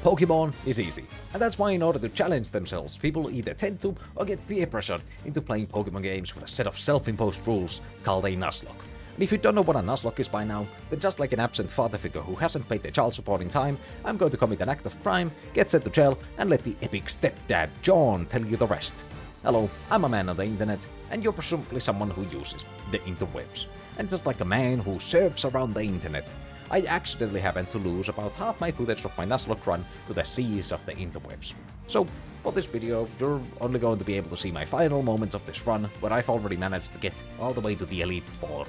Pokemon is easy, and that's why in order to challenge themselves, people either tend to or get peer pressured into playing Pokemon games with a set of self-imposed rules called a Nuzlocke. And if you don't know what a Nuzlocke is by now, then just like an absent father figure who hasn't paid their child support in time, I'm going to commit an act of crime, get sent to jail, and let the epic stepdad John tell you the rest. Hello, I'm a man on the internet, and you're presumably someone who uses the interwebs. And just like a man who surfs around the internet, I accidentally happened to lose about half my footage of my Nuzlocke run to the seas of the interwebs. So, for this video, you're only going to be able to see my final moments of this run, where I've already managed to get all the way to the Elite Four.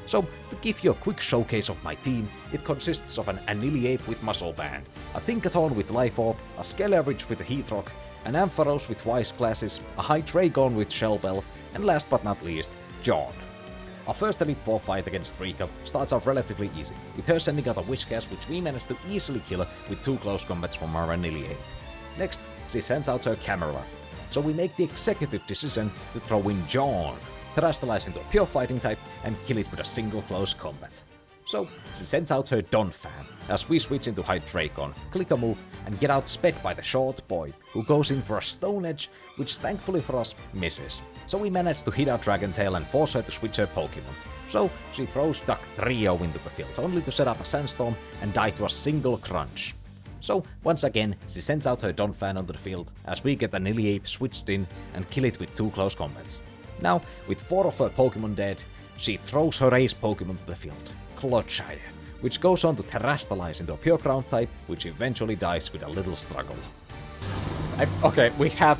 So, to give you a quick showcase of my team, it consists of an Aniliape with Muscle Band, a Tinkaton with Life Orb, a Skelevrich with a Heathrock, an Ampharos with Wise Glasses, a Hydreigon with Shell Bell, and last but not least, John. Our first Elite Four fight against Rika starts off relatively easy, with her sending out a Whiscash which we managed to easily kill with 2 close combats from our Aniliape. Next, she sends out her Camera, so we make the executive decision to throw in John, terrestrialize into a pure fighting type, and kill it with a single close combat. So, she sends out her Donphan, as we switch into Hydreigon, click a move, and get outsped by the short boy, who goes in for a Stone Edge, which thankfully for us, misses. So we manage to hit our Dragon Tail and force her to switch her Pokemon. So, she throws Duck Trio into the field, only to set up a Sandstorm and die to a single Crunch. So, once again, she sends out her Donphan onto the field, as we get the Aniliape switched in and kill it with 2 close combats. Now, with 4 of her Pokemon dead, she throws her ace Pokemon to the field, Clodsire, which goes on to terrestrialize into a pure ground type, which eventually dies with a little struggle. Okay, we have...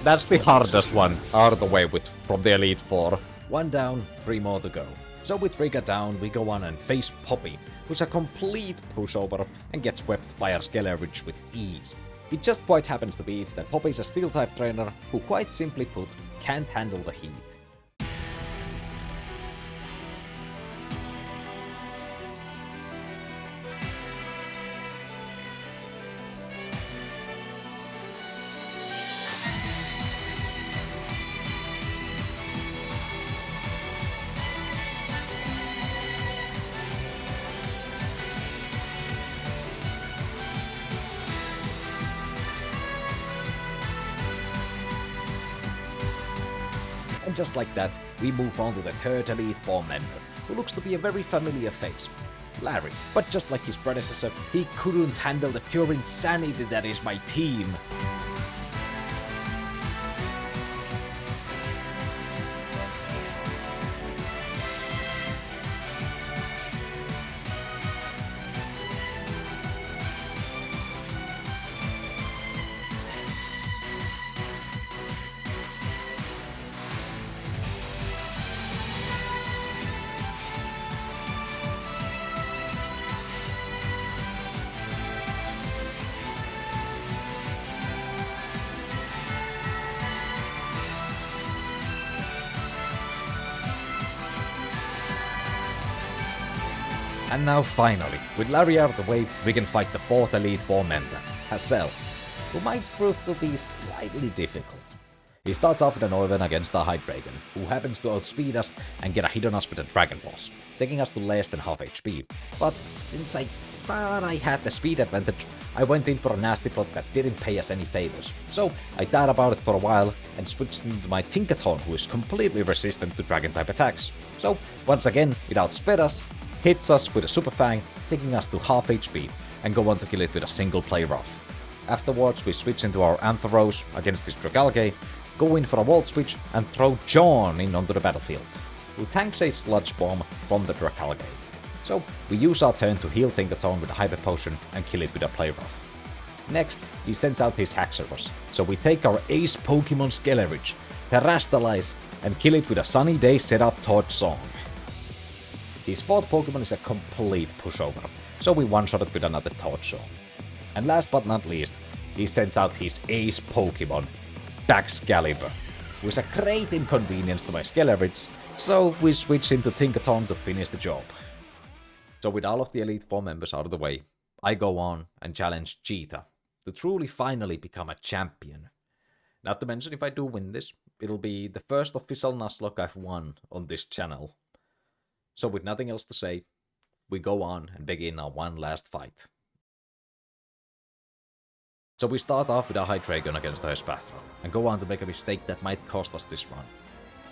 That's the hardest one out of the way from the Elite Four. 1 down, 3 more to go. So with Rika down, we go on and face Poppy, who's a complete pushover and gets swept by our Skelevrich with ease. It just quite happens to be that Poppy is a Steel-type trainer who, quite simply put, can't handle the heat. And just like that, we move on to the third Elite Four member, who looks to be a very familiar face. Larry. But just like his predecessor, he couldn't handle the pure insanity that is my team. And now finally, with Larry out of the way, we can fight the 4th Elite Four member, Hassel, who might prove to be slightly difficult. He starts off with an Oiven against our Hydreigon, who happens to outspeed us and get a hit on us with a Dragon Boss, taking us to less than half HP. But since I thought I had the speed advantage, I went in for a nasty plot that didn't pay us any favors. So I thought about it for a while and switched into my Tinkaton, who is completely resistant to Dragon-type attacks. So once again, it outsped us, hits us with a Super Fang, taking us to half HP, and go on to kill it with a single play rough. Afterwards, we switch into our Ampharos against this Dragalge, go in for a Volt Switch, and throw John in onto the battlefield, who tanks a Sludge Bomb from the Dragalge. So, we use our turn to heal Tinkaton with a Hyper Potion and kill it with a play rough. Next, he sends out his Haxorus, so we take our ace Pokemon Skelevrich, terrestrialize, and kill it with a Sunny Day Setup Torch Song. His 4th Pokemon is a complete pushover, so we one-shot it with another Torch Song. And last but not least, he sends out his ace Pokemon, Baxcalibur, who is a great inconvenience to my Skelevrich, so we switch into Tinkaton to finish the job. So with all of the Elite Four members out of the way, I go on and challenge Cheetah to truly finally become a champion. Not to mention, if I do win this, it'll be the first official Nuzlocke I've won on this channel. So with nothing else to say, we go on and begin our one last fight. So we start off with a High Dragon against our Spathra, and go on to make a mistake that might cost us this run.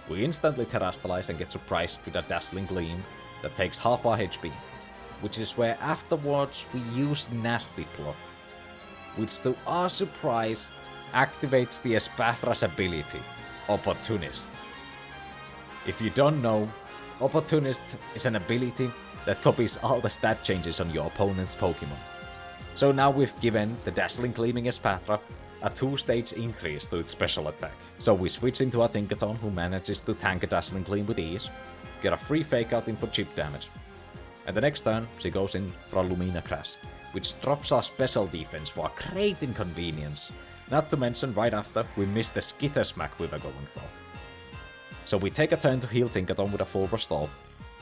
We instantly terastalize and get surprised with a Dazzling Gleam that takes half our HP, which is where afterwards we use Nasty Plot, which to our surprise activates the Espathra's ability, Opportunist. If you don't know, Opportunist is an ability that copies all the stat changes on your opponent's Pokemon. So now we've given the Dazzling Gleaming Espathra a 2-stage increase to its special attack. So we switch into a Tinkaton who manages to tank a Dazzling Gleam with ease, get a free Fake Out in for chip damage. And the next turn she goes in for a Lumina Crash, which drops our special defense for a great inconvenience. Not to mention right after we miss the Skitter Smack we were going for. So we take a turn to heal Tinkaton with a full restore,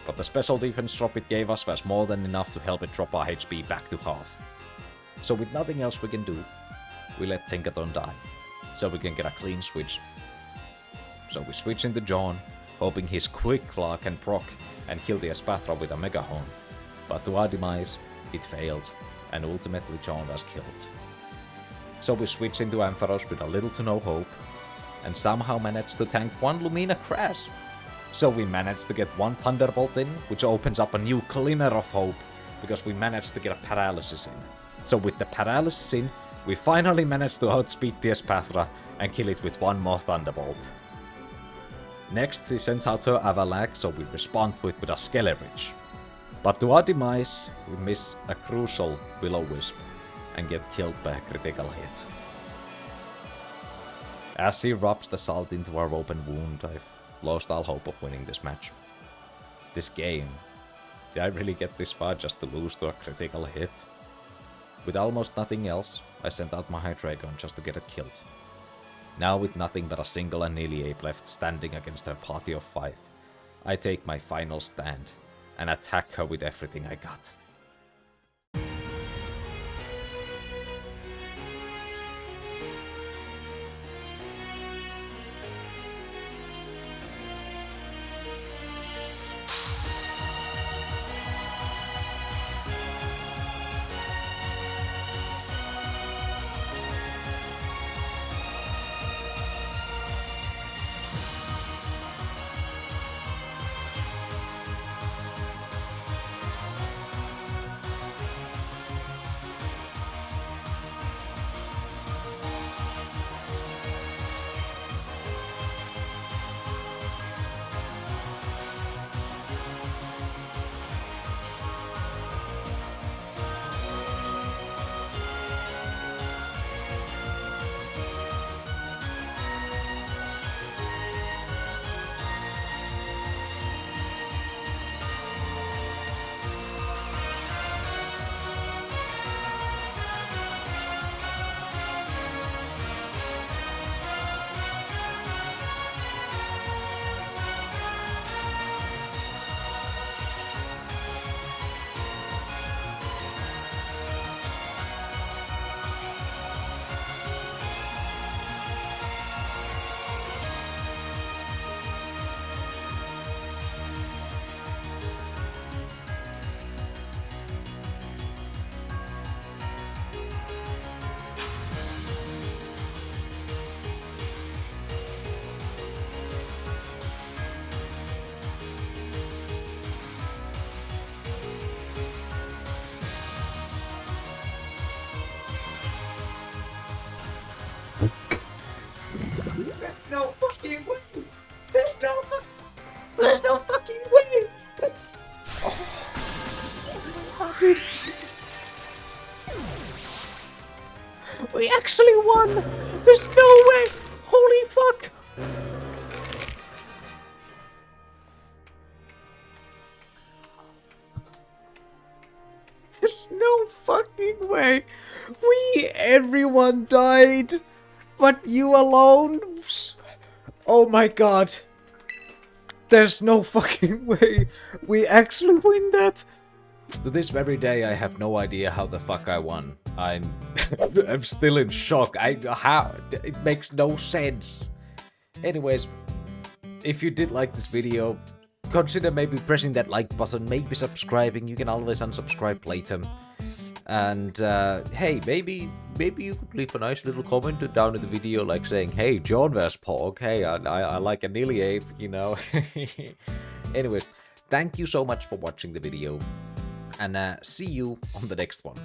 but the special defense drop it gave us was more than enough to help it drop our HP back to half. So with nothing else we can do, we let Tinkaton die, so we can get a clean switch. So we switch into John, hoping his Quick Claw can proc and kill the Espathra with a Mega Horn, but to our demise, it failed, and ultimately John was killed. So we switch into Ampharos with a little to no hope, and somehow managed to tank one Lumina Crash. So we managed to get one Thunderbolt in, which opens up a new glimmer of hope, because we managed to get a Paralysis in. So with the Paralysis in, we finally managed to outspeed the Espathra and kill it with one more Thunderbolt. Next, she sends out her Avalanche, so we respond to it with a Skelevrich. But to our demise, we miss a crucial Will-O-Wisp and get killed by a critical hit. As she rubs the salt into our open wound, I've lost all hope of winning this match. This game. Did I really get this far just to lose to a critical hit? With almost nothing else, I sent out my High Dragon just to get it killed. Now with nothing but a single Annihilate left standing against her party of 5, I take my final stand and attack her with everything I got. No fucking way! There's no fucking way! That's... Oh, dude. We actually won! There's no way! Holy fuck! There's no fucking way! Everyone died! But you alone? Oh my god. There's no fucking way we actually win that. To this very day, I have no idea how the fuck I won. I'm still in shock. It makes no sense. Anyways, if you did like this video, consider maybe pressing that like button, maybe subscribing. You can always unsubscribe later. And hey, maybe maybe you could leave a nice little comment down in the video, like saying, hey, John vs. Pog, hey, I like a Nilly Ape, you know. Anyways, thank you so much for watching the video, and see you on the next one.